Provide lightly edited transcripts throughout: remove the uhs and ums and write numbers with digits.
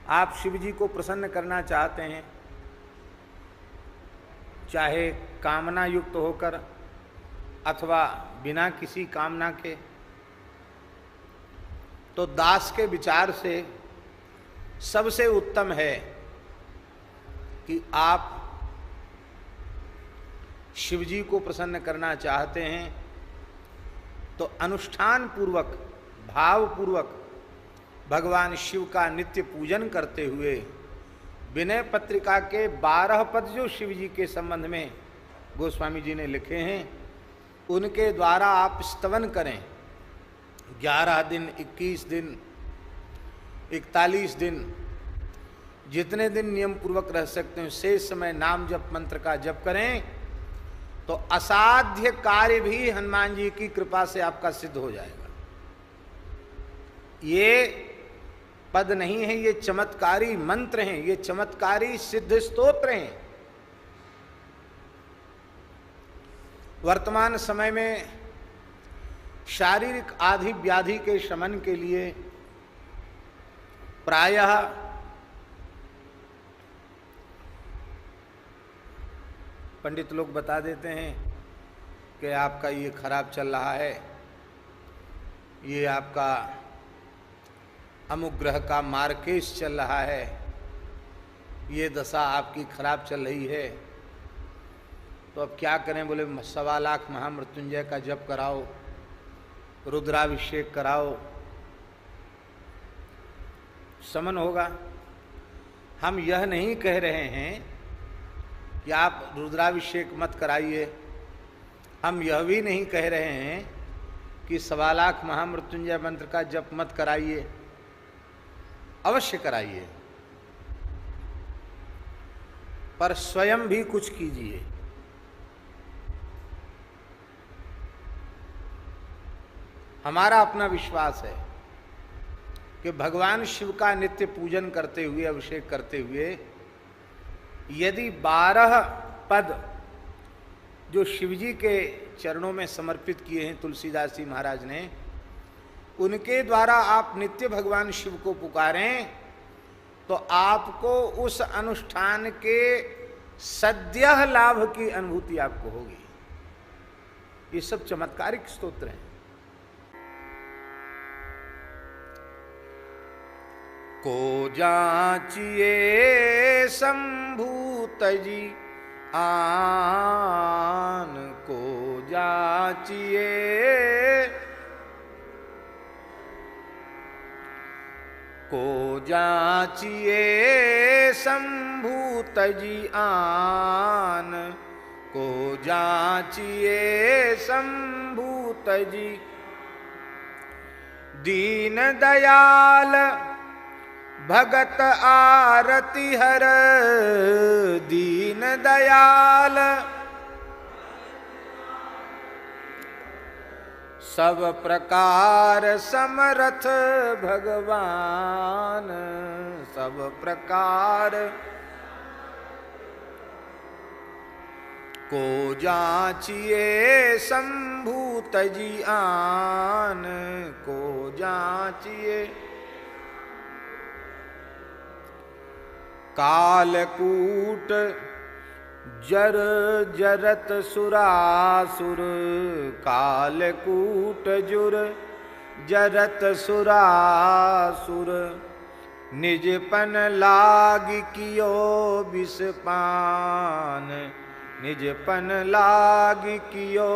आप शिव जी को प्रसन्न करना चाहते हैं, चाहे कामना युक्त होकर अथवा बिना किसी कामना के, तो दास के विचार से सबसे उत्तम है कि आप शिव जी को प्रसन्न करना चाहते हैं तो अनुष्ठान पूर्वक, भाव पूर्वक भगवान शिव का नित्य पूजन करते हुए विनय पत्रिका के 12 पद जो शिव जी के संबंध में गोस्वामी जी ने लिखे हैं, उनके द्वारा आप स्तवन करें। 11 दिन, 21 दिन, 41 दिन, जितने दिन नियम पूर्वक रह सकते हैं शेष समय नाम जप मंत्र का जप करें तो असाध्य कार्य भी हनुमान जी की कृपा से आपका सिद्ध हो जाएगा। ये पद नहीं है, ये चमत्कारी मंत्र हैं, ये चमत्कारी सिद्ध स्तोत्र हैं। वर्तमान समय में शारीरिक आदि व्याधि के शमन के लिए प्रायः पंडित लोग बता देते हैं कि आपका ये खराब चल रहा है, ये आपका अमुक ग्रह का मार्केश चल रहा है, ये दशा आपकी खराब चल रही है, तो अब क्या करें? बोले 1.25 लाख महामृत्युंजय का जप कराओ, रुद्राभिषेक कराओ, समन होगा। हम यह नहीं कह रहे हैं कि आप रुद्राभिषेक मत कराइए, हम यह भी नहीं कह रहे हैं कि 1.25 लाख महामृत्युंजय मंत्र का जप मत कराइए, अवश्य कराइए, पर स्वयं भी कुछ कीजिए। हमारा अपना विश्वास है कि भगवान शिव का नित्य पूजन करते हुए, अभिषेक करते हुए यदि 12 पद जो शिवजी के चरणों में समर्पित किए हैं तुलसीदास जी महाराज ने, उनके द्वारा आप नित्य भगवान शिव को पुकारें तो आपको उस अनुष्ठान के सद्यः लाभ की अनुभूति आपको होगी। ये सब चमत्कारिक स्तोत्र हैं। को जाचिए संभूत जी आन, को जाचिए, को जाचिए संभूत जी आन, को जाचिए संभूत जी। दीन दयाल भगत आरती हर, दीन दयाल सब प्रकार समर्थ भगवान, सब प्रकार को जाचिए संभूत जी आन, को जाचिए। कालकूट जर जरत सुरासुर, कालकूट जुर जरत सुरासुर, निजपन लाग कियो विषपान, निजपन लाग कियो।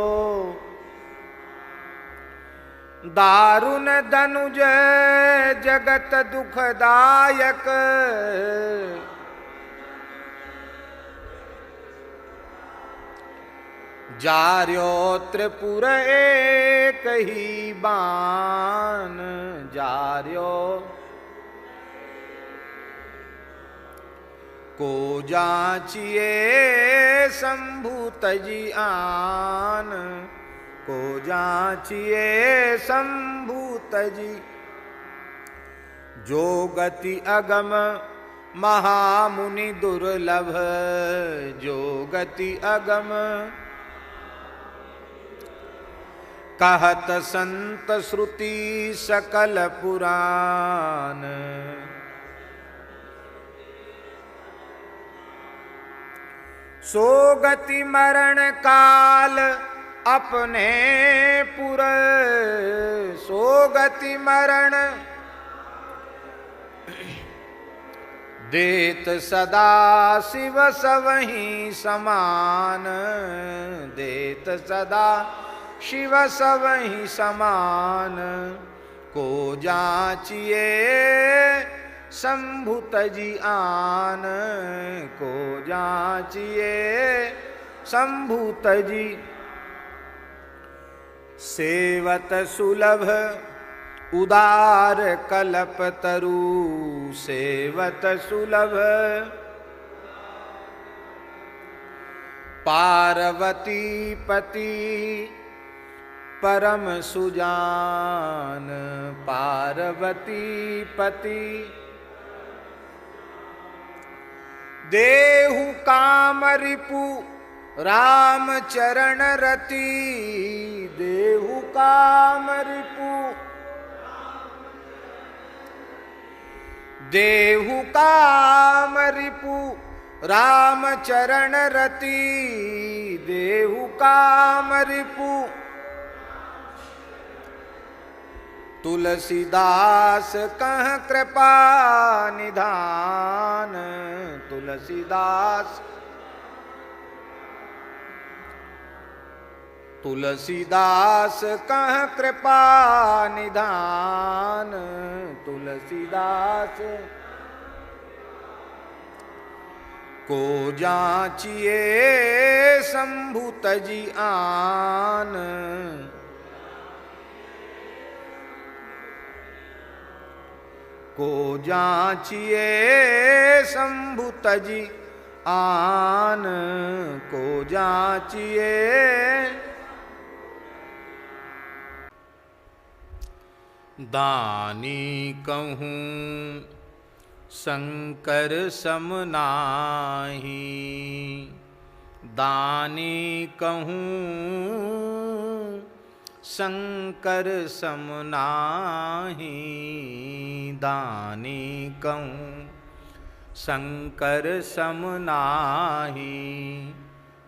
दारुण दनुज जगत दुखदायक, जार्यो त्रिपुर एक ही बान, जार्यो को जाचिए संभूत जी आन, को जाचिए संभूत जी। जो गति अगम महामुनि दुर्लभ, जो गति अगम कहत संत श्रुति सकल पुराण, सो गति मरण काल अपने पुर, सो गति मरण देत सदा शिव सवहि समान, देत सदा शिव सवहि समान। को जाचिए शंभु तजी आन, को जाचिए शंभु तजी। सेवत सुलभ उदार कल्प तरु, सेवत सुलभ पार्वती पति परम सुजान, पार्वती पति। देहु काम रिपु राम चरण रति, देहु काम रिपु, देहु काम रिपु राम चरण रति, देहु काम रिपु। तुलसीदास कह कृपा निधान, तुलसीदास, तुलसीदास कह कृपा निधान, तुलसीदास। को जाचिए शंभु तजी आन, को जाचिए शंभु तजी आन, को जाचिए। दानी कहूँ शंकर सम नाही, दानी कहूँ शंकर सम नाही, दानी कहूँ शंकर सम नाही,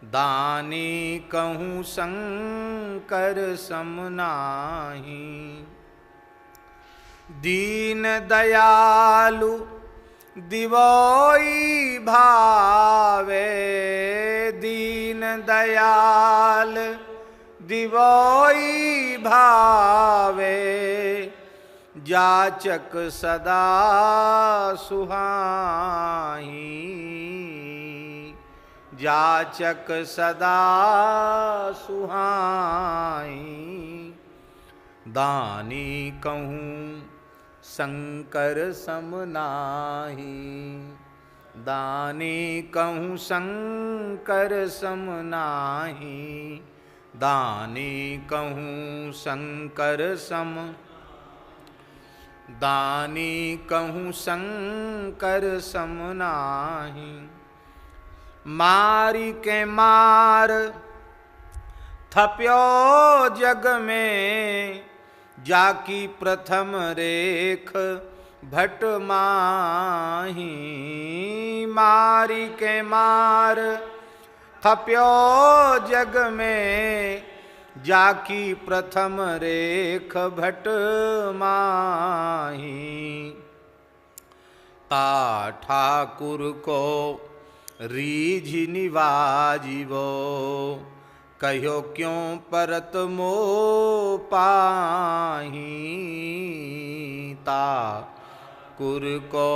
दानी कहूँ शंकर सम नाही। दीन दयालु दिवोई भावे, दीन दयाल दिवोई भावे, जाचक सदा सुहाई, जाचक सदा सुहाई। दानी कहूँ शंकर सम नाही, दानी कहूँ शंकर सम नाही, दानी कहूँ शंकर सम, दानी कहूँ शंकर सम नाही। मारी के मार थप्यो जग में, जाकी प्रथम रेख भट माही, मारी के मार थप्यो जग में, जाकी प्रथम रेख भट माही। ता ठाकुर को रीझ निवाजिवो, कहो क्यों परत मो पाही, ता कुर को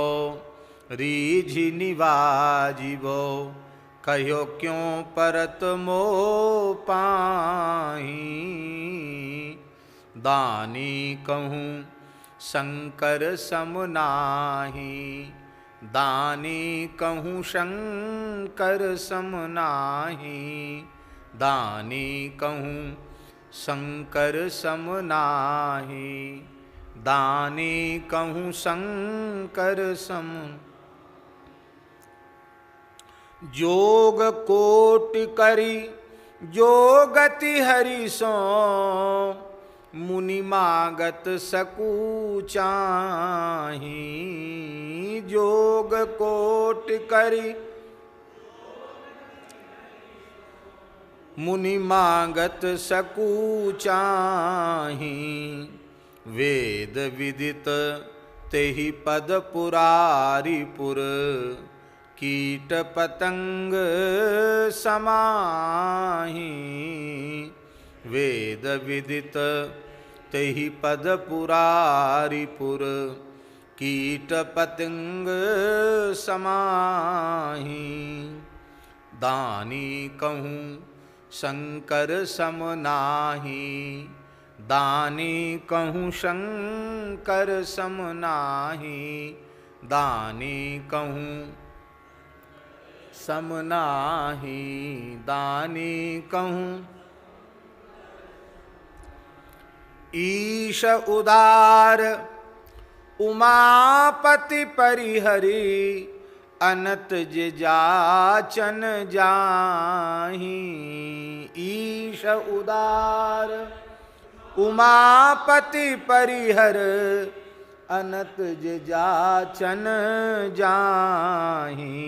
रीझ निवाजिवो, कहो क्यों परत मो पाही। दानी कहूँ शंकर सम नाही, दानी कहूँ शंकर सम नाही, दानी कहूँ शंकर सम नाही, दानी कहूँ शंकर सम। जोग कोट करी जो गति हरि सो, मुनि मागत सकू चाही, जोग कोट करी मुनि मांगत सकूचाही, वेद विदित तेहि पद पुरारिपुर, कीट पतंग समाही। वेद विदित तेहि पद पुरारिपुर, कीट पतंग समाही। दानी कहूँ शंकर सम नाही, दानी कहूँ शंकर सम नाही, दानी कहूँ सम नाही, दानी कहूँ। ईश उदार उमापति परिहरि, अनत जाचन जाही। ईश उदार उमापति परिहर, अनत जाचन जाही।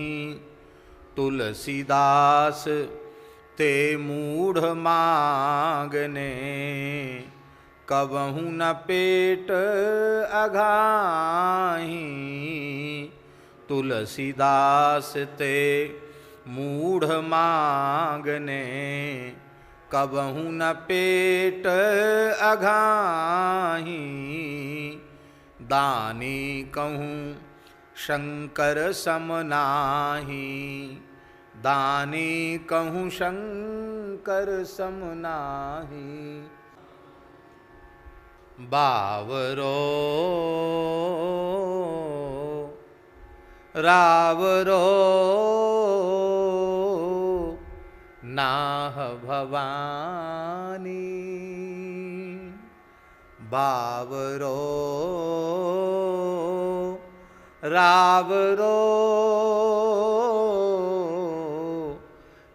तुलसीदास ते मूढ़ मांगने, कबहु न पेट अघाही। तुलसीदास ते मूढ़ मांगने, कबहु न पेट अघाही। दानी कहूँ शंकर सम नाही, दानी कहूँ शंकर सम नाही। बावरो रावरो नाह भवानी, बावरो रावरो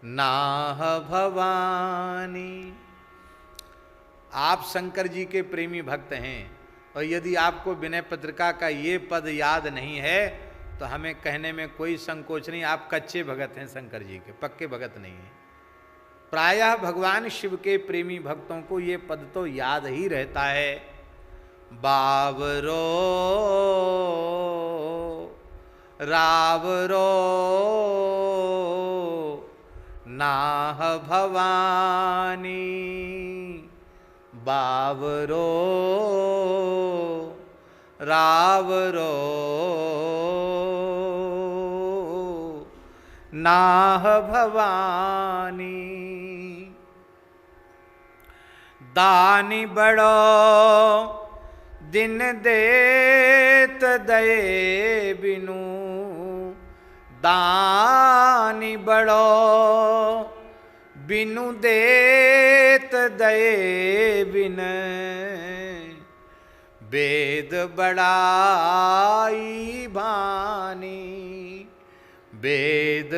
नाह भवानी। आप शंकर जी के प्रेमी भक्त हैं, और यदि आपको विनय पत्रिका का ये पद याद नहीं है तो हमें कहने में कोई संकोच नहीं, आप कच्चे भगत हैं शंकर जी के, पक्के भगत नहीं हैं। प्रायः भगवान शिव के प्रेमी भक्तों को ये पद तो याद ही रहता है। बावरो रावरो नाह भवानी, बावरो रावरो नाह भवानी। दानी बड़ो दिन देत दये बिनु, दानी बड़ो बिनु देत दये बिन, वेद बड़ाई भानी, वेद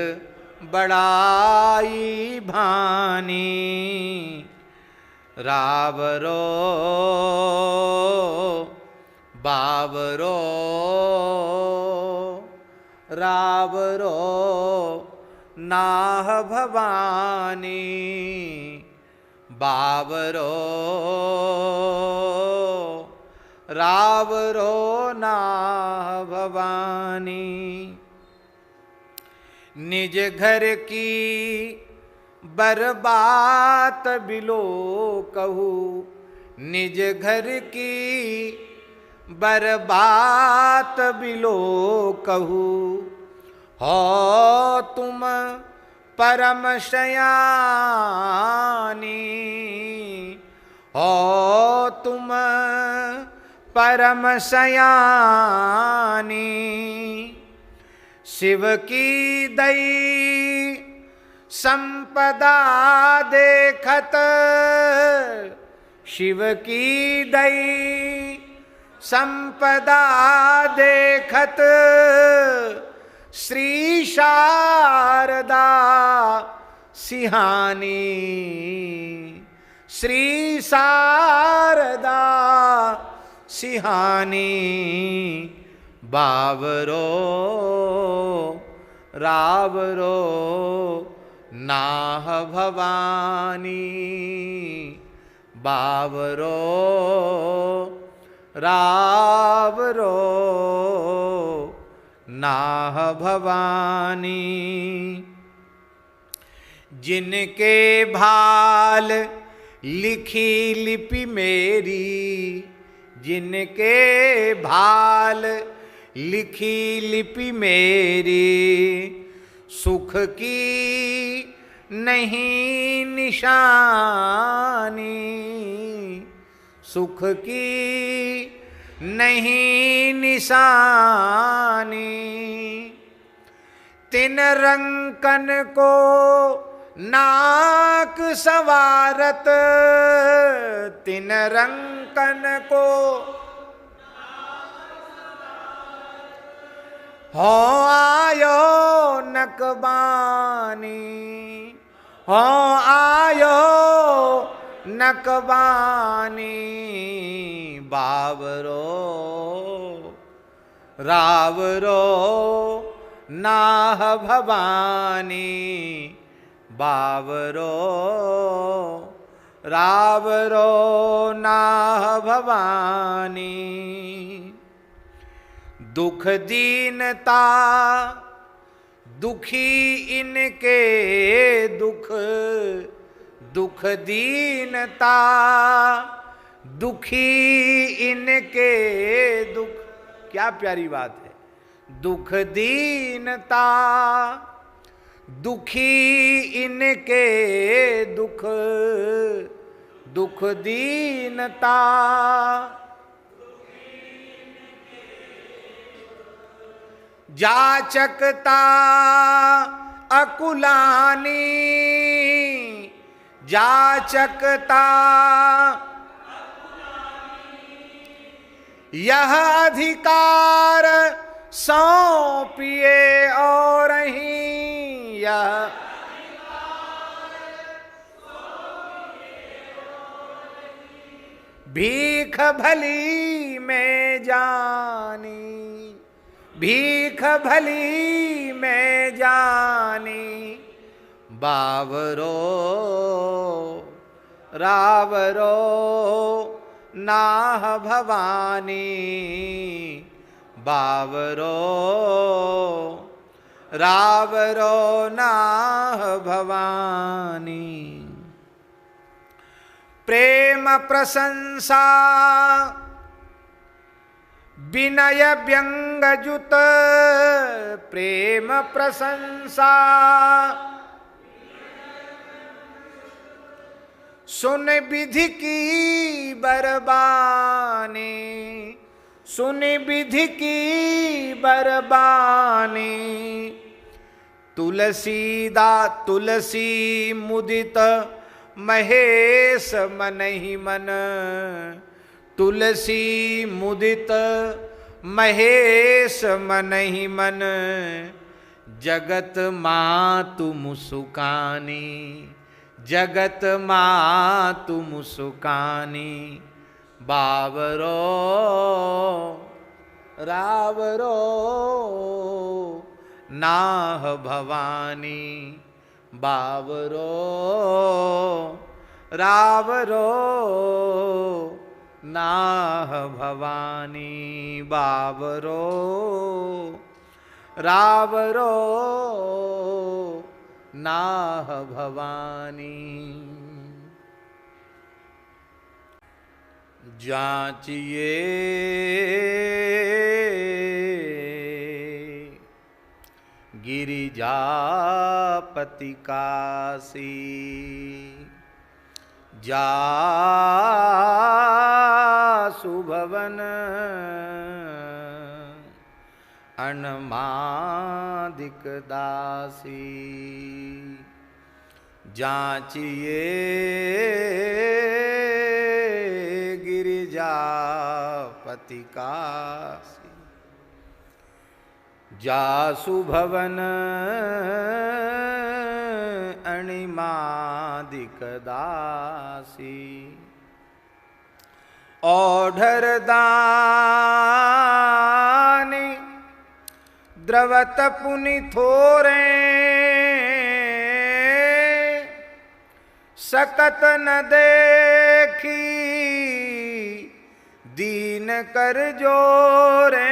बड़ाई भानी। रावरो बावरो रावरो नाह भवानी, बावरो रावरो नाह भवानी। निज घर की बरबात बिलो कहू, निज घर की बरबात बिलो कहू, हो तुम परम शयानी, हो तुम परम शयानी। शिव की दई संपदा देखत, शिव की दई संपदा देखत, श्री शारदा सिहानी, श्री शारदा सिहानी। बावरो रावरो नाह भवानी बावरो रावरो नाह भवानी। जिनके भाल लिखी लिपि मेरी, जिनके भाल लिखी लिपि मेरी, सुख की नहीं निशानी, सुख की नहीं निशानी। तिन रंकन को नाक सवारत, तिन रंकन को हो आयो नकबानी, हो आयो नकबानी। बावरो रावरो नाह भवानी, बावरो रावरो नाह भवानी। दुख दीनता दुखी इनके दुख, दुख दीनता दुखी इनके दुख। क्या प्यारी बात है। दुख दीनता दुखी इनके दुख, दुख दीनता जाचकता अकुलानी, जाचकता यह अधिकार सौंपिए और ही, यह भीख भली में जानी, भीख भली में जानी। बावरो रावरो नाह भवानी, बावरो रावरो नाह भवानी। प्रेम प्रशंसा विनय व्यंगजुत, प्रेम प्रशंसा सुन विधि की बरबानी, सुन विधि की बरबानी। तुलसीदा तुलसी मुदित महेश मन ही मन, तुलसी मुदित महेश मन ही मन। जगत मातु मुसुकानी, जगत मातु मुसुकानी। बावरो रावरो नाह भवानी, बावरो रावरो नाह भवानी। बावरो रावरो नाह भवानी। जांचिए गिरिजापति काशी, जासु भवन अनमादिक दासी। जांचिए गिरिजापति काशी, जासु भवन अणिमादिक दासी। औढ़र दानी द्रवत पुनि थोरे, सकत न देखी दीन कर जोरे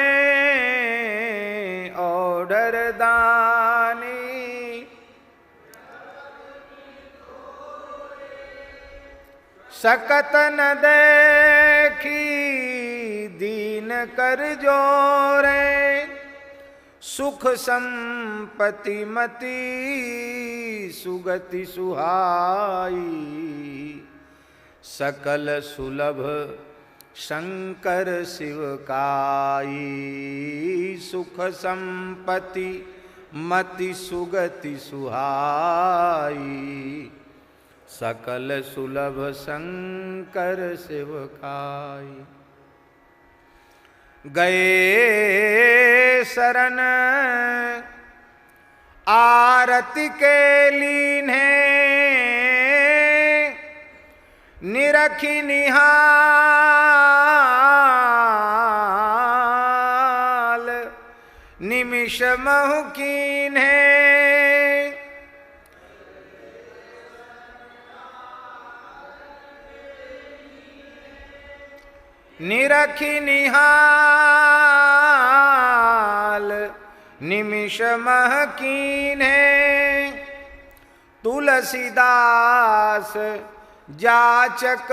ओढ़र दानी। सकत न देखी दीन कर जोरे सुख संपत्ति मति सुगति सुहाई। सकल सुलभ शंकर शिव काई। सुख संपत्ति मति सुगति सुहाई। सकल सुलभ शंकर शिव काई। गए शरण आरती के लीन्हे निरखी निहाल निमिष महु कीन्हे। निरखी निहाल निमिष मह कीन्हे। तुलसीदास जाचक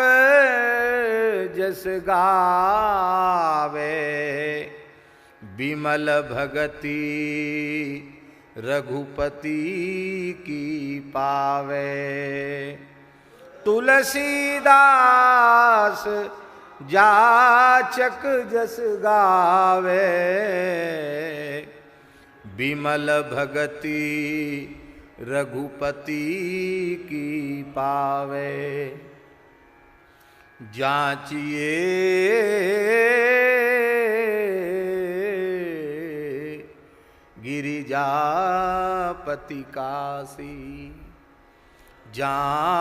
जस गावे बिमल भगति रघुपति की पावे। तुलसीदास जाचक जस गावे बिमल भगति रघुपति की पावे। जाचिए गिरिजापति काशी। जाचिए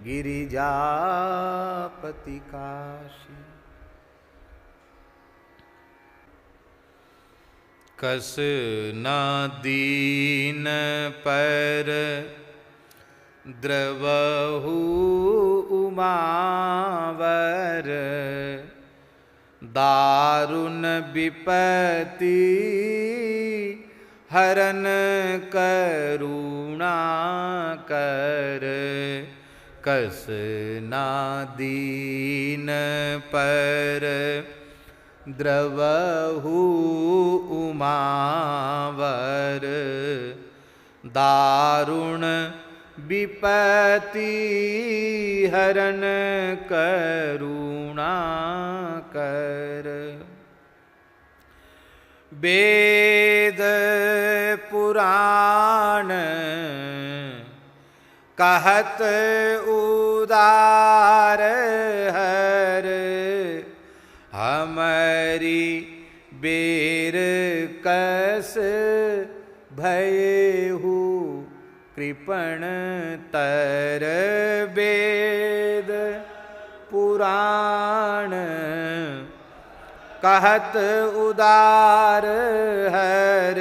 गिरिजापति काशी। कस न दीन पर द्रवहु उमावर। दारुण विपत्ति हरन करुणा कर। कस ना दीन पर द्रवहु उमावर। दारुण विपत्ति हरन करुणा कर। वेद पुराण कहत उदार हर। हमारी बेर कस भयहु कृपण तर। वेद पुराण कहत उदार हर।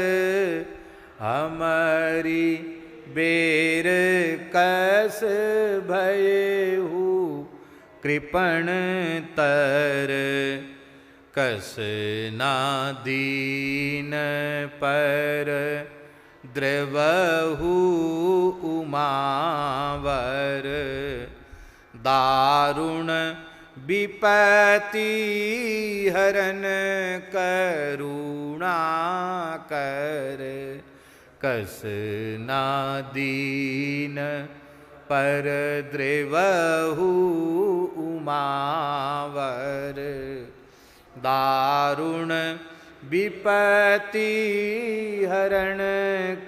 हमारी बेर कस भयहु कृपण तर। कस ना दीन पर द्रवहु उमावर। दारुण विपत्ति हरन करुणा कर। कस ना दीन पर द्रवहु उमावर। दारुण विपत्ति हरण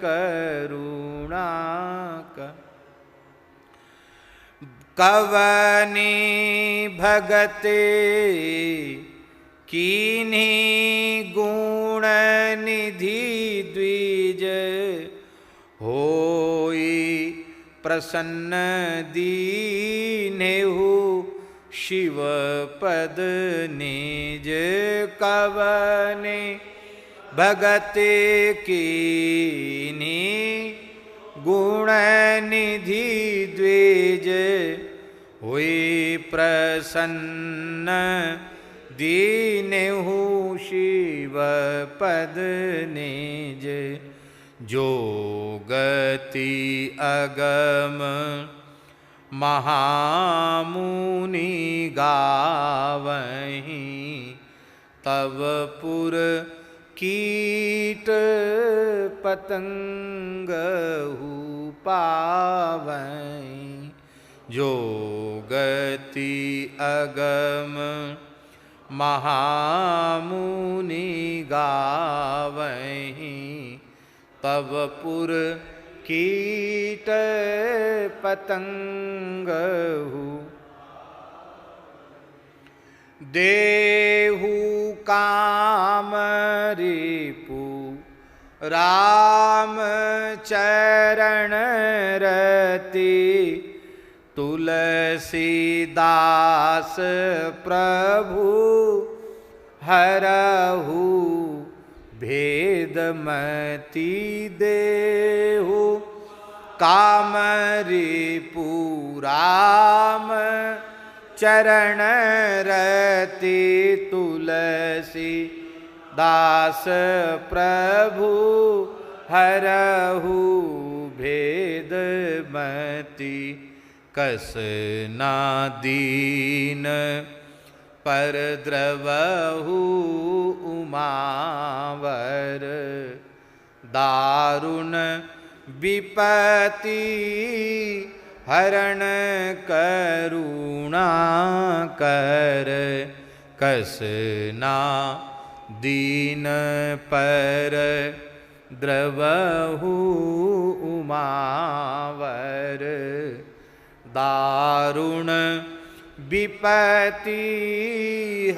करुणा कर। कवनी भगते कीन्ही गुण निधि द्विज। होई प्रसन्न दीनेहु शिव पद निज। कवने भगते कीनी गुण निधि द्विज हुई प्रसन्न दीनेहु शिव पद निज जो गति अगम महामुनि गावहीं तब पुर कीट पतंग पावहीं जो गति अगम महामुनि गावहीं तब पुर कीट पतंग देहु काम रिपु राम चरण रति तुलसीदास प्रभु हरहु भेदमति देहु काम रिपु राम चरण रति तुलसी दास प्रभु हरहु भेदमति कस ना दीन पर द्रवहु उमावर दारुण विपति हरण करुणा कर कस ना दीन पर द्रवहु उमावर दारुण विपति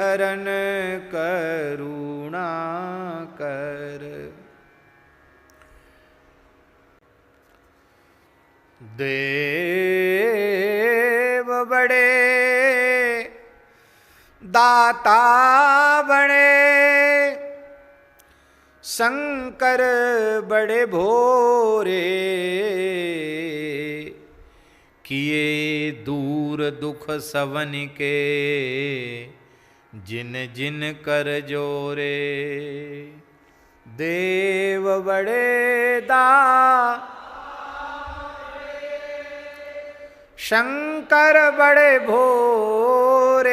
हरण करुणा कर देव बड़े दाता बड़े शंकर बड़े भोरे किए दूर दुख सवन के जिन जिन कर जोरे देव बड़े शंकर बड़े भोरे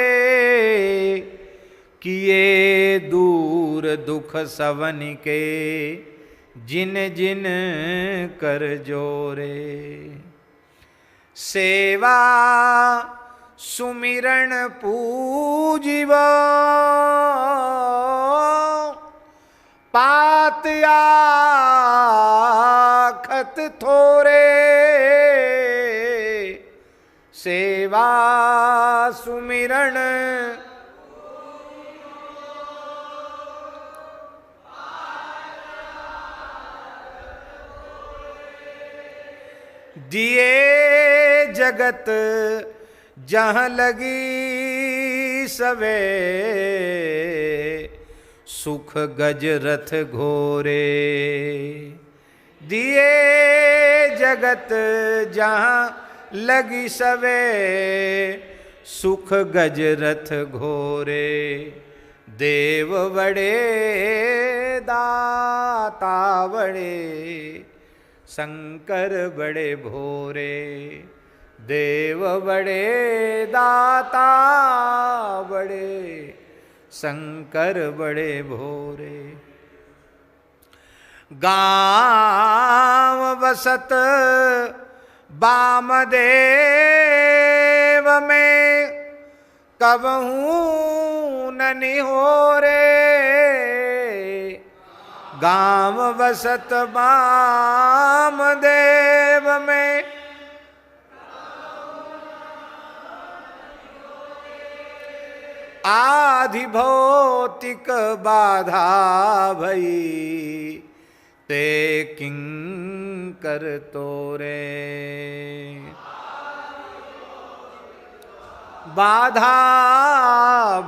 किए दूर दुख सवन के जिन जिन कर जोरे सेवा सुमिरन पूजिव पातया खत थोरे सेवा सुमिरन दिए जगत जहाँ लगी सवे सुख गज रथ घोरे दिए जगत जहाँ लगी सवे सुख गज रथ घोरे देव बड़े दाता बड़े शंकर बड़े भोरे देव बड़े दाता बड़े शंकर बड़े भोरे गाँव बसत वामदेव में कबहू न निहोरे गाँव बसत वामदेव में आधि भौतिक बाधा भई ते किंकर तोरे बाधा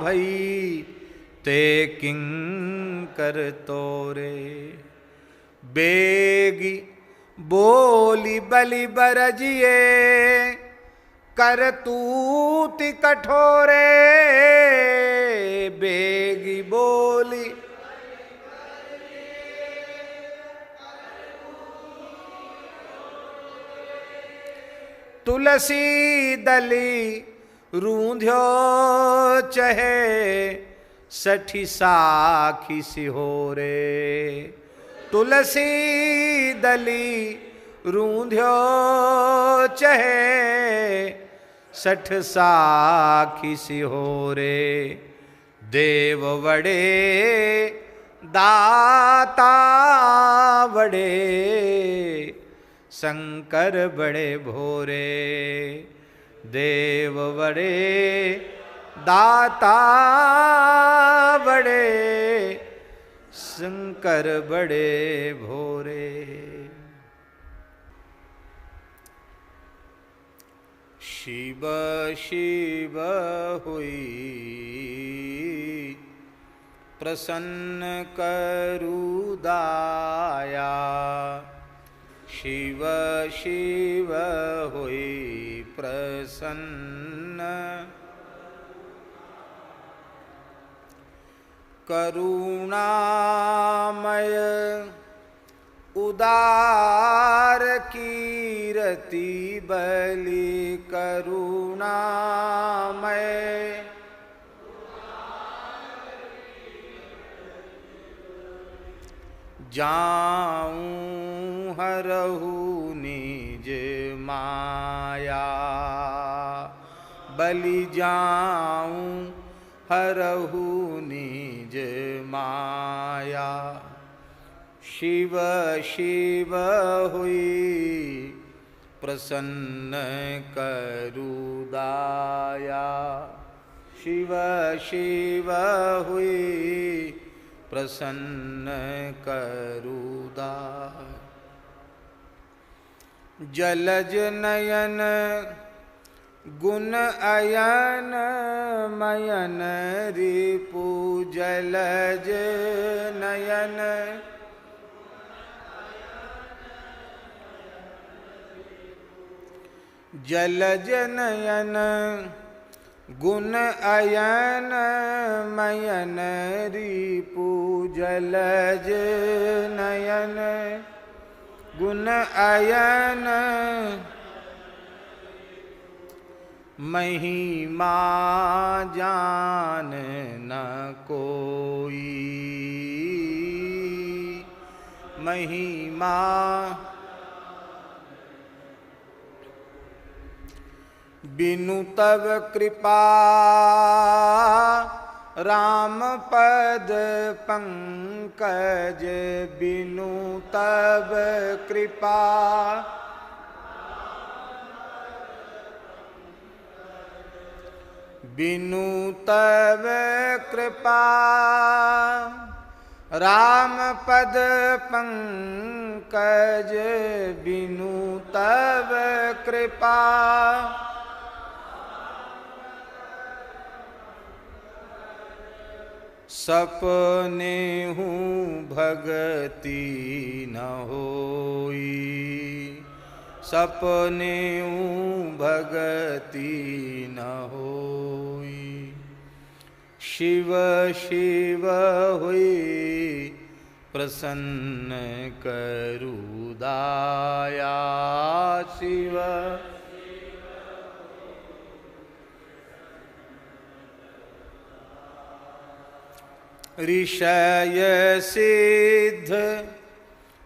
भई ते किंकर तोरे। बेगी बोली बलि बरजिए करतूति कठोरे। बेगी बोली तुलसी दली रूंध्यो चहे सठी साखी सिहोरे। तुलसी दली रूंध्यो चहे सठ साखी सिहोरे। देव वड़े दाता वड़े शंकर बड़े भोरे। देव बड़े दाता बड़े शंकर बड़े भोरे। शिव शिव हुई प्रसन्न करु दाया। शिव शिव हुई प्रसन्न करुणामय उदार कीरति बलि करुणामय। जाऊं हरहु निज माया बलि जाऊं हरहु निज माया। शिव शिव हुई प्रसन्न करु दाया। शिव शिव हुई प्रसन्न करु दाया। जलज नयन गुण अयन मयन रिपु। जलज नयन जलज नयन गुण अयन मयन रिपु। जलज नयन गुण अयन महिमा जान न कोई। महिमा बिनु तव कृपा राम पद पंकज। बिनु तव कृपा बिनु तव कृपा राम पद पंकज। बिनु तव कृपा सपने हूँ भगति न होई। सपने हूँ भगति न होई। शिव शिव हुई प्रसन्न करु दाया। शिव ऋषय सिद्ध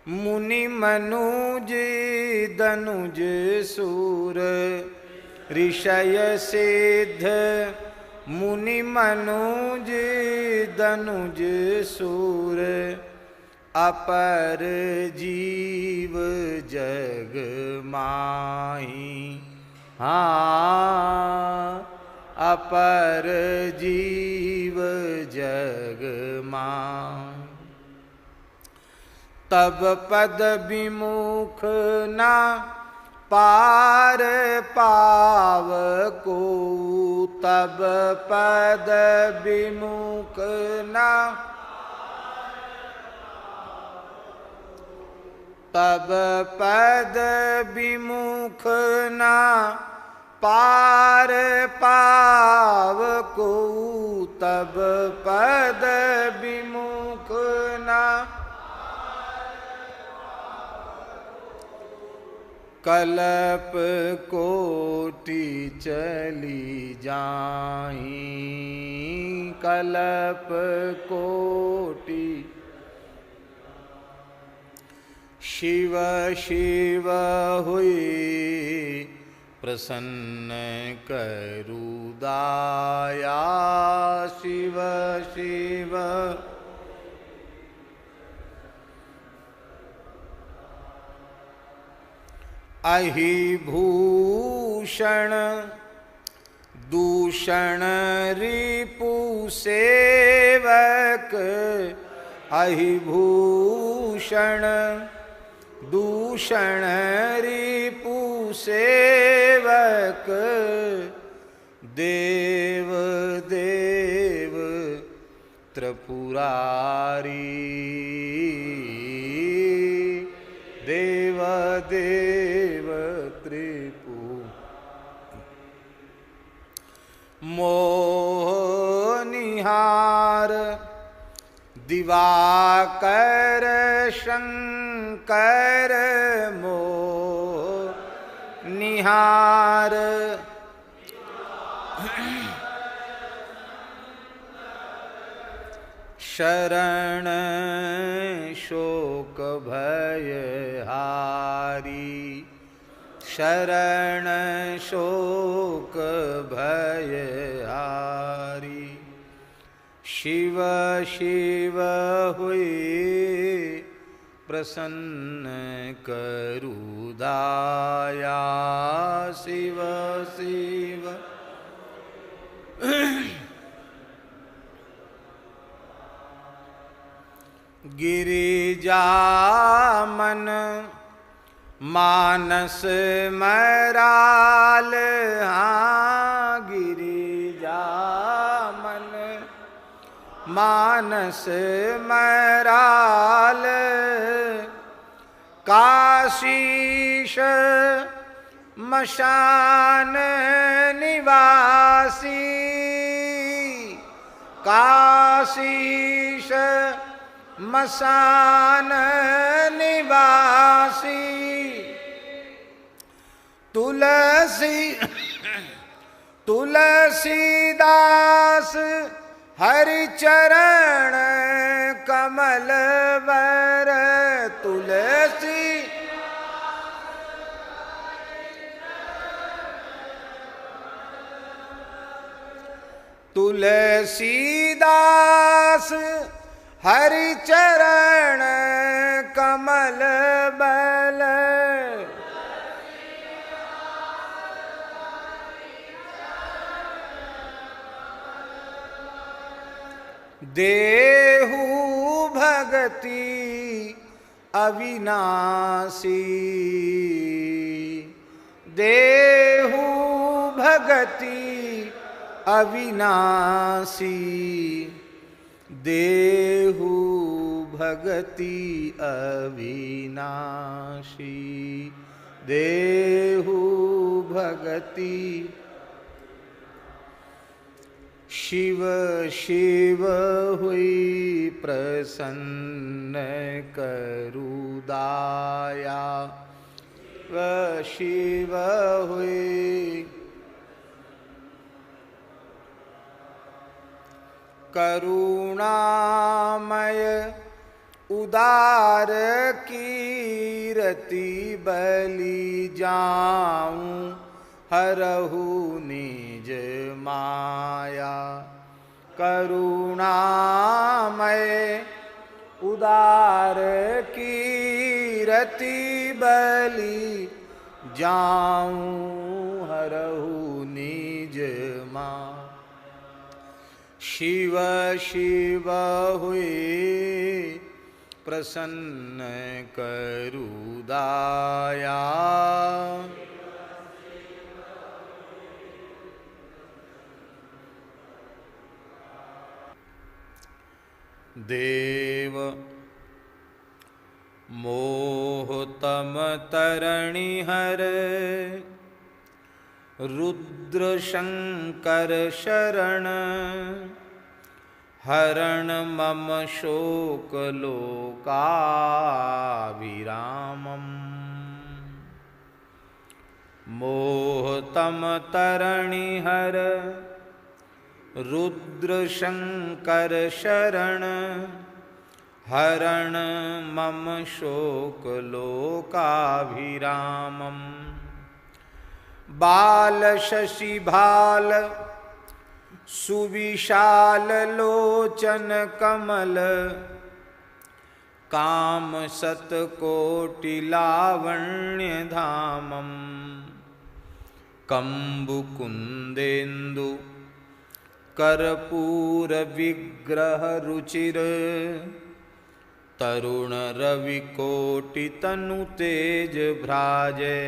मुनि मनुज दनुज सूर। ऋषय सिद्ध मुनि मनुज दनुज सूर। अपर जीव जग माही। हाँ अपर जीव जग माही। तब पद विमुख ना पार पाव को तब पद विमुख ना, तब पद विमुख ना पार पाव को तब पद विमुख ना, कल्प कोटि चली जाहीं, कल्प कोटि शिव शिव हुई प्रसन्न करुदाया, शिव शिव अहि भूषण दूषण रिपु सेवक, अहि भूषण दूषण रिपु सेवक, देव देव त्रिपुरारी, देव देव त्रिपु मोहनिहार दिवाकर शंकर, मोहनिहार शरण शोक भय हारी, शरण शोक भय हारी, शिव शिव हुई प्रसन्न करुदाया, शिव शिव गिरिजा मन मानस मराल, हाँ गिरिजा मन मानस मराल, काशीश मशान निवासी, काशीश मसान निवासी, तुलसी तुलसीदास हरिचरण कमल वर, तुलसी तुलसीदास हरिचरण कमल बल, देहु भगति अविनाशी, देहु भगति अविनाशी, देहु भगति अविनाशी, देहु भगति शिव शिव हुई प्रसन्न करुदाया, शिव हुई करुणामय उदार कीरति बलि जाऊं, हरहु निज माया, करुणामय उदार कीरति बलि जाऊं, हरहु निज माया, शिव शिव हुए प्रसन्न करु दाया। देव मोहतम तरणी हर रुद्र शंकर शरण हरण मम शोक लोकाभिरामम्। मोहतम तरणी हर रुद्र शंकर शरण हरण मम शोक लोकाभिरामम्। बाल शशि भाल सुविशाल लोचन कमल काम सत कोटि लावण्य धामम्। कंबुकुंदेन्दु कर्पूर विग्रह रुचिर तरुण रवि कोटि तनु तेज भ्राजे।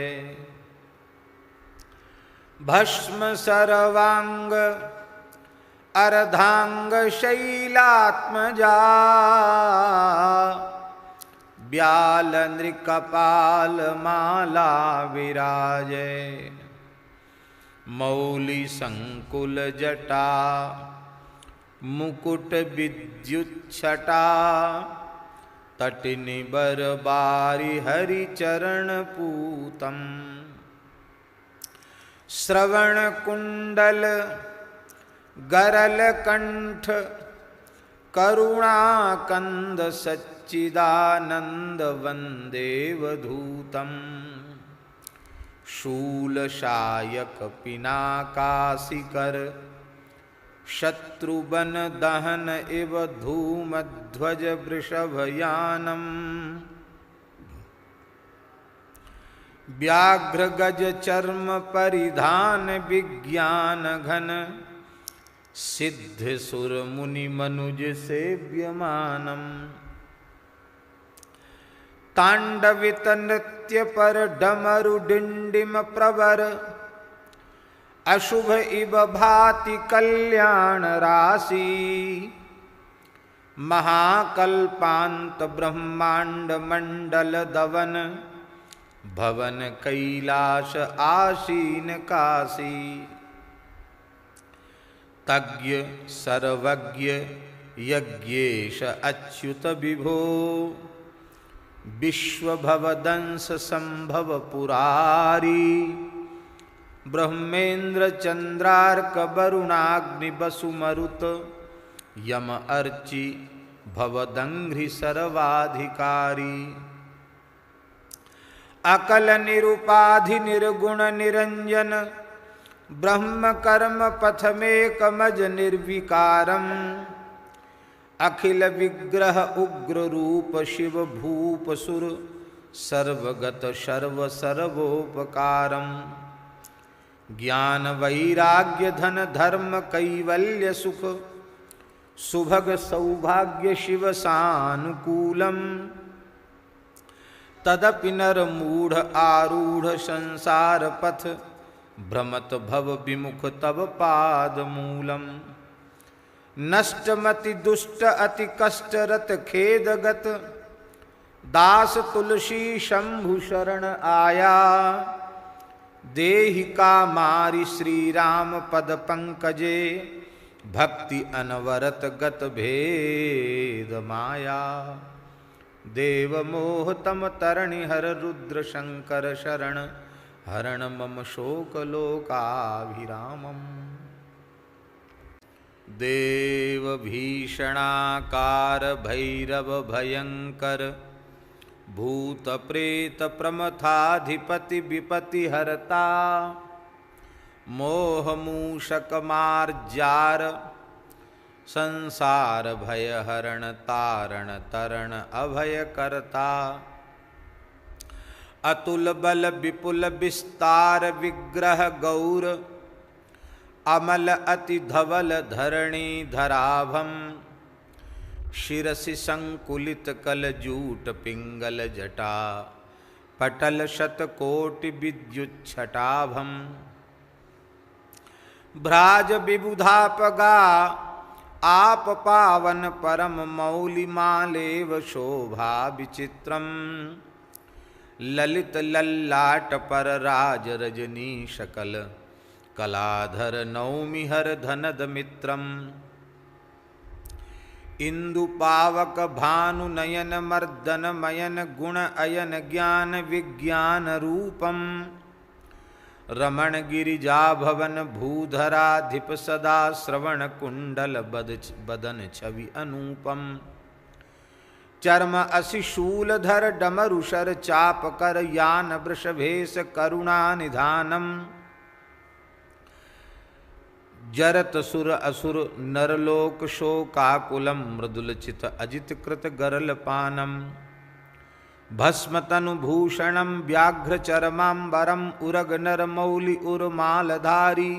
भस्म सर्वांग अर्धांग शैलात्मजा ब्याल नृकपाल माला विराजे। मौली संकुल जटा मुकुट विद्युच्छटा तटिनिबर बारी हरि चरण पूतम। श्रवण कुंडल गरल कंठ करुणा कंद सच्चिदानंद वंदेवधूतम्। शूलशायक पिनाकाशिकर शत्रुबन दहन इव धूमध्वज वृषभयानम्। व्याघ्र गज चर्म परिधान विज्ञान घन सिद्ध सुर मुनि मनुज सेव्यमानम्। तांडवित नृत्य पर डमरु डिंडिम प्रवर अशुभ इव भाति कल्याण राशि। महाकल्पांत ब्रह्मांड मंडल दवन भवन कैलाश आसीन काशी। तज्ञ सर्वज्ञ यज्ञेश अच्युत विभो विश्वभवदंस संभव पुरारी। ब्रह्मेन्द्र चंद्रार्क वरुणाग्नि वसुमरुत यम अर्चि भवदंघ्रि सर्वाधिकारी। अकल निरुपाधि निर्गुण निरंजन ब्रह्म कर्म पथमेकमज निर्विकारम्। अखिल विग्रह उग्र रूप शिव भूप सुर सर्वगत सर्व सर्वोपकारम्। ज्ञान वैराग्य धन धर्म कैवल्य सुख सुभग सौभाग्य शिव सानुकूलम्। तदपि नर मूढ़ आरूढ़ संसार पथ भ्रमत भव विमुख तब पाद मूलम्। नष्टमति दुष्ट अति कष्टरत खेदगत दास तुलसी शंभु शरण आया। देहि का मारि श्री राम पद पंकजे भक्ति अनवरत गत भेद माया। देव मोह तम तरणी हर रुद्र शंकर शरण हरण मम शोक लोकाभिरामम्। देव भीषणाकार भैरव भयंकर भूत प्रेत प्रमथाधिपति विपति हरता। मोह मूषक मार्जार संसार भय हरण तारण तरण अभय करता। अतुल बल विपुल विस्तार विग्रह गौर अमल अति धवल धरणी धराभम। शिरसि संकुलित कल जूट पिंगल जटा पटल शतकोटि विद्युच्छटाभम भ्राज विबुधापगा आप पावन परम मौलिमालेव शोभा विचित्रम ललित लल्लाट पर राज रजनी शकल कलाधर नौमि हर धनद मित्रम इंदु पावक भानु नयन मर्दन मयन गुण अयन ज्ञान विज्ञान रूपम रमण गिरिजा भवन भूधराधिप सदा श्रवण कुंडल बदन छवि अनूपम चर्म असिशूल धर डमरुशर चाप कर यान वृषभेश करुणा निधानम जरत सुर असुर नरलोक शोकाकुलम मृदुल चित अजित कृत गरल पानम भस्म तनु भूषणम व्याघ्र चरमांबरम उरग नर मौलि उर्मालधारी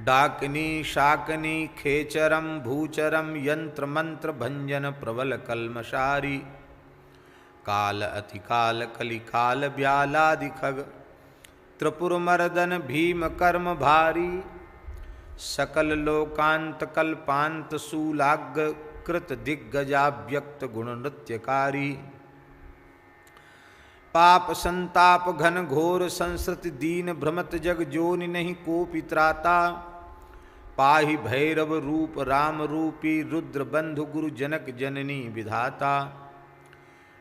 डाकिनी शाकनी खेचरम भूचरम यंत्र मंत्र भंजन प्रबल कलमशारी काल अतिकाल कलिकाल ब्यालादि खग त्रिपुर मर्दन भीम कर्म भारी सकल लोकांत कल्पांत शूलाग कृत दिग्गजाव्यक्त गुण नृत्यकारी पाप संताप घन घोर संस्कृति दीन भ्रमत जग जोनि नहीं कोपि त्राता पाहि भैरव रूप राम रूपी रुद्र बंधु गुरु जनक जननी विधाता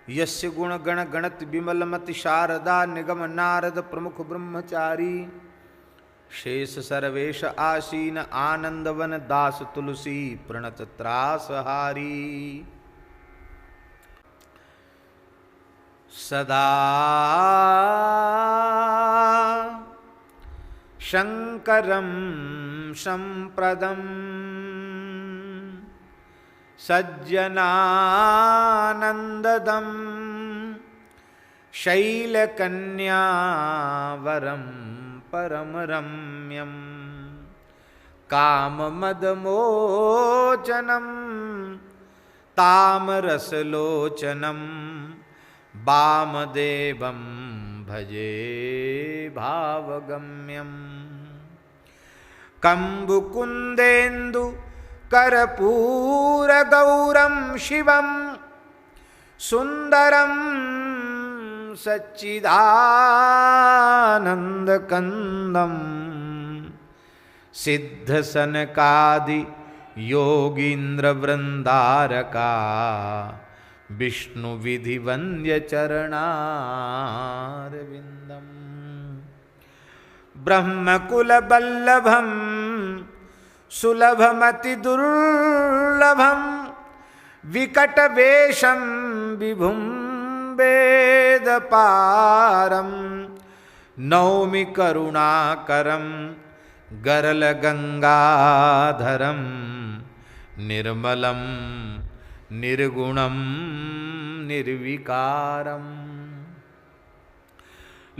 यस्य गुण गण गणत विमल मति शारदा निगम नारद प्रमुख ब्रह्मचारी शेष सर्वेश आसीन आनंदवन दास तुलसी प्रणत त्रासहारी सदा शंकरं संप्रदं सज्जनानंददं शैलकन्यावरं परम रम्यं काममदमोचनं तामरसलोचनं वामदेवं भजे भावगम्यं कम्बुकुन्देन्दु कर्पूरगौरं शिवं सुन्दरं सच्चिदानन्दकन्दं सिद्धसनकादि योगीन्द्रवृन्दारका विष्णु विधि वन्द्य चरणारविंदम ब्रह्मकुल बल्लभम सुलभमति दुर्लभम विकट वेशम विभुम वेद पारम नौमि करुणाकरम गरल गंगाधरम निर्मलम निर्गुणं निर्विकारं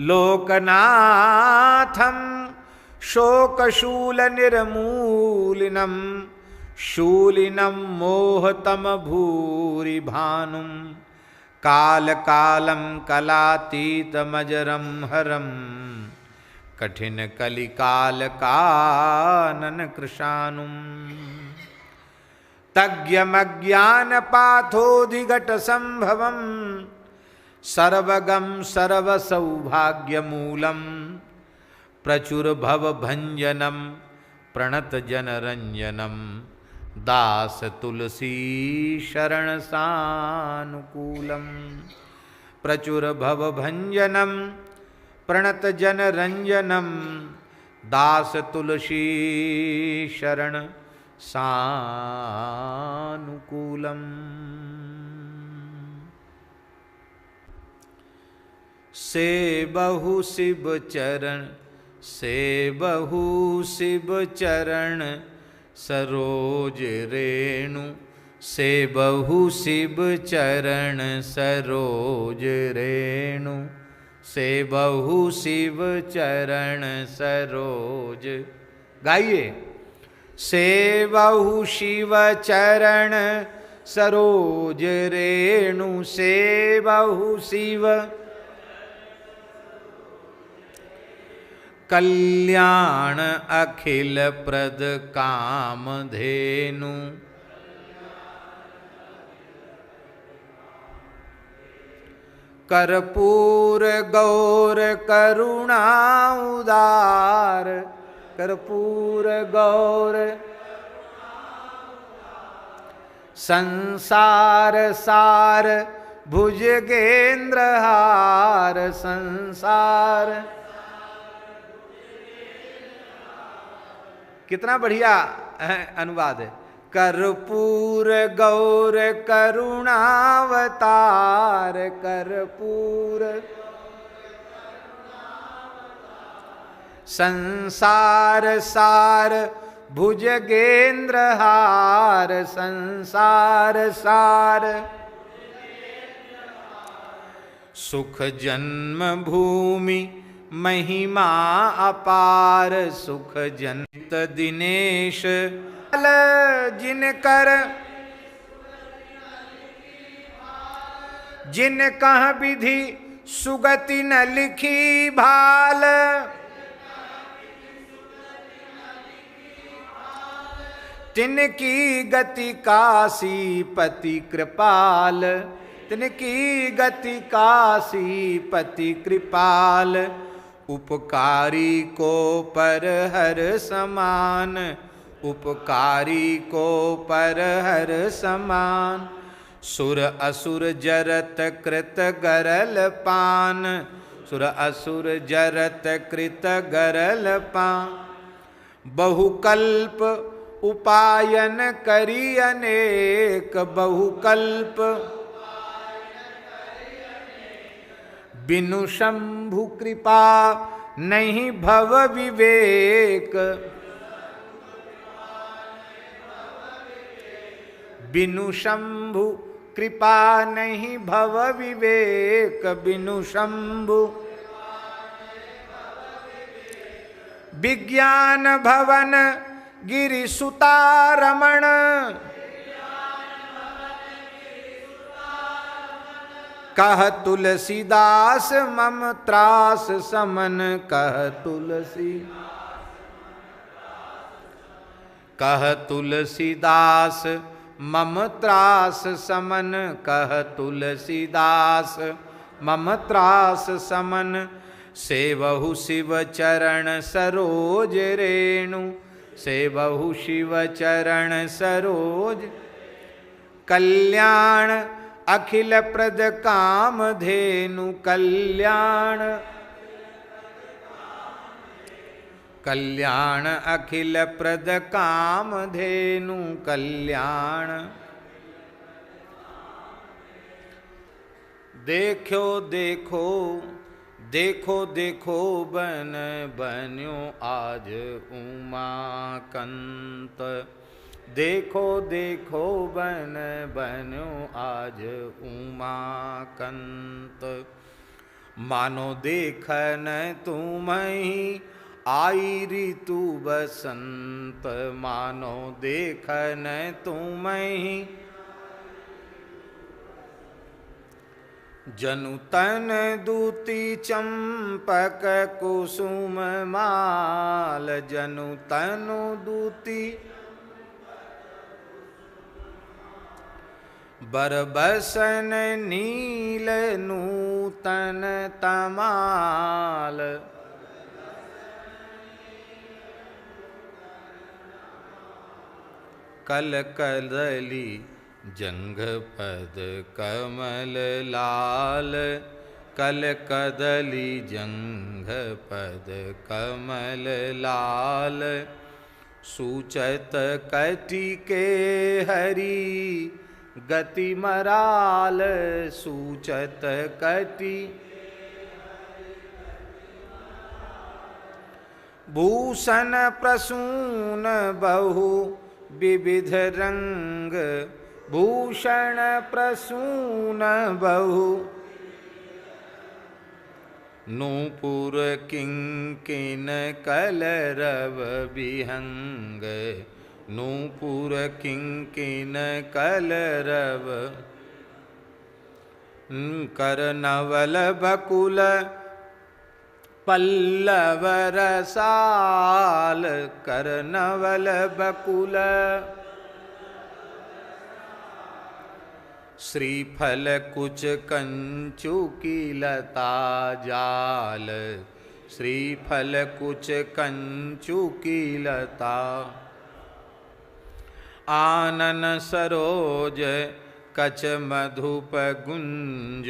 लोकनाथं शोकशूलनिर्मूलिनं शूलिनं मोहतम भूरिभानुं कालकालं कलातीतमजरं हरं कठिनकलिकालकाननकृशानुं तज्ञमज्ञानपाथोधिघट संभवं सर्वगं सर्वसौभाग्यमूलं प्रचुरभवभञ्जनं प्रणतजनरञ्जनं दास तुलसी शरणसानुकूलं प्रचुरभवभञ्जनं प्रणतजनरञ्जनं दास तुलसी शरण सानुकूलम से बहु शिव चरण सरोज रेणु से बहु शिव चरण सरोज रेणु से बहु शिव चरण सरोज गाइए सेवहु शिव चरण सरोज रेणु सेवहु शिव कल्याण अखिल प्रद कामधेनु कर्पूर गौर करुणा उदार कर्पूर गौर संसार सार भुजगेंद्र हार संसार। कितना बढ़िया अनुवाद है। कर्पूर गौर करुणावतार कर्पूर संसार सार भुजगेंद्र हार संसार सार। सुख जन्म भूमि महिमा अपार सुख जनित दिनेश जिनकर जिन कह विधि सुगति न लिखी भाल तिनकी गति काशी पति कृपाल तिनकी गति काशी पति कृपाल। उपकारी को पर हर समान उपकारी को पर हर समान। सुर असुर जरत कृत गरल पान सुर असुर जरत कृत गरल पान। बहुकल्प उपायन करी अनेक बहुकल्प बिनु शंभु कृपा नहीं भव विवेक बिनु शंभु कृपा नहीं भव विवेक बिनु शंभु। विज्ञान भवन गिरि सुता रमण कह तुलसीदास मम त्रास समन कह तुलसीदास मम त्रास समन कह तुलसीदास मम त्रास समन। सेवहु शिव चरण सरोज रेणु सेवहु शिव चरण सरोज कल्याण अखिल प्रद कामधेनु कल्याण कल्याण अखिल प्रद कामधेनु कल्याण। देखो देखो देखो देखो बन बन्यो आज उमाकंत देखो देखो बन बन्यो आज उमाकंत। मानो देखन तुम्हीं आई ऋतु बसंत मानो देखन तुम्हीं जनु तन दूती चंपक कुसुम माल जनु तनु दूती बरबसन नील नूतन तमाल। कल कदली जंघ पद कमल लाल कल कदली जंघ पद कमल लाल। सूचत कटि के हरि गति मराल सूचत कटि भूषण प्रसून बहु विविध रंग भूषण प्रसून बहु। नूपुर किंकिन कलरव विहंग नूपुर किंकिन कलरव करनवल बकुल पल्लव रसाल करनवल बकुल श्रीफल कुच कंचु की लता जाल श्रीफल कुच कंचु की लता आनन सरोज कच मधुप गुंज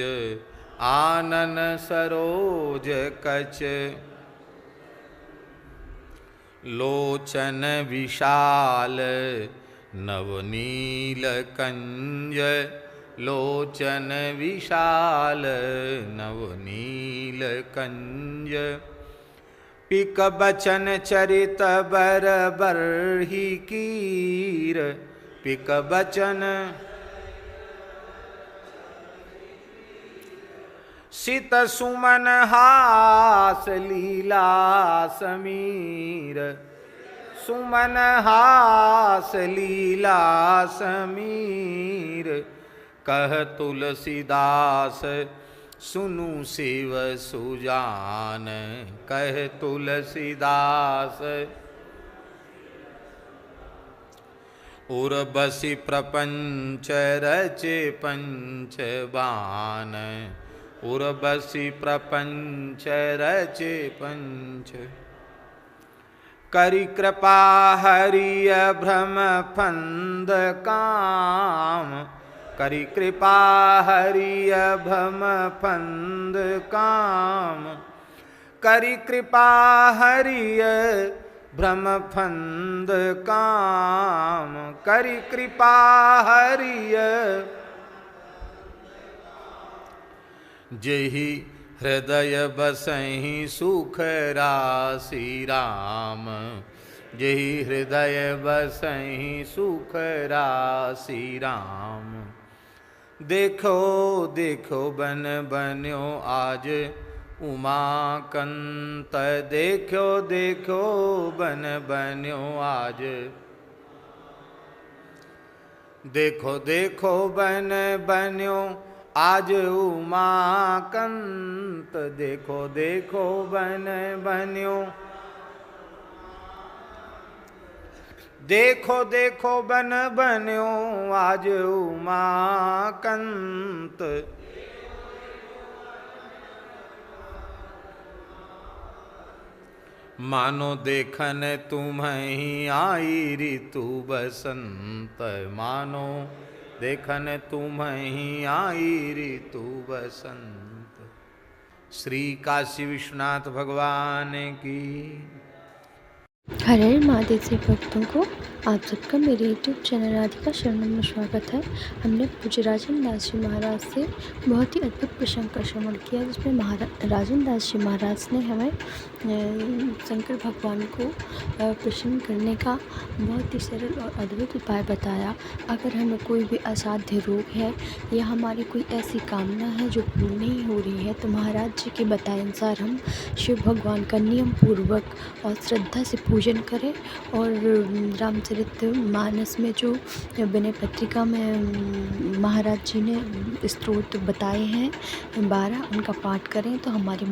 आनन सरोज कच लोचन विशाल नवनील कंज लोचन विशाल नवनील कंज पिक बचन चरित बर बरही कीर पिक बचन सित सुमन हास लीला समीर सुमन हास लीला समीर कह तुलसीदास सुनु शिव सुजान कह तुलसीदास उर्वशी प्रपंच रचे पंच बान उर्वशी प्रपंच रचे पंच करि कृपा हरिय भ्रम फंद काम करि कृपा हरिय भ्रम फंद काम करि कृपा हरिय भ्रम फंद काम करि कृपा हरिय जेहि हृदय बसहि सुख राशि राम जेहि हृदय बसहि सुख राशि राम देखो देखो बन बन्यो आज उमाकंत देखो देखो बन बन्यो आज देखो देखो बन बन्यो आज उमाकंत देखो देखो बन बन्यो देखो देखो बन बन्यो आज उमाकंत मानो देखन तुम्हें आई ऋतु बसंत मानो देखन तुम्हें आई ऋतु बसंत। श्री काशी विश्वनाथ भगवान की। हर हर महादेव से भक्तों को आप सबका मेरे यूट्यूब चैनल राधिका शरणम में स्वागत है। हमने पूज्य राजन दास जी महाराज से बहुत ही अद्भुत प्रसंग का श्रवण किया, जिसमें राजन दास जी महाराज ने हमें शंकर भगवान को प्रसन्न करने का बहुत ही सरल और अद्भुत उपाय बताया। अगर हमें कोई भी असाध्य रोग है या हमारी कोई ऐसी कामना है जो पूर्ण नहीं हो रही है, तो महाराज जी के बताए अनुसार हम शिव भगवान का नियम पूर्वक और श्रद्धा से पूजन करें और रामचरित मानस में जो विनय पत्रिका में महाराज जी ने स्तोत्र बताए हैं 12, उनका पाठ करें तो हमारी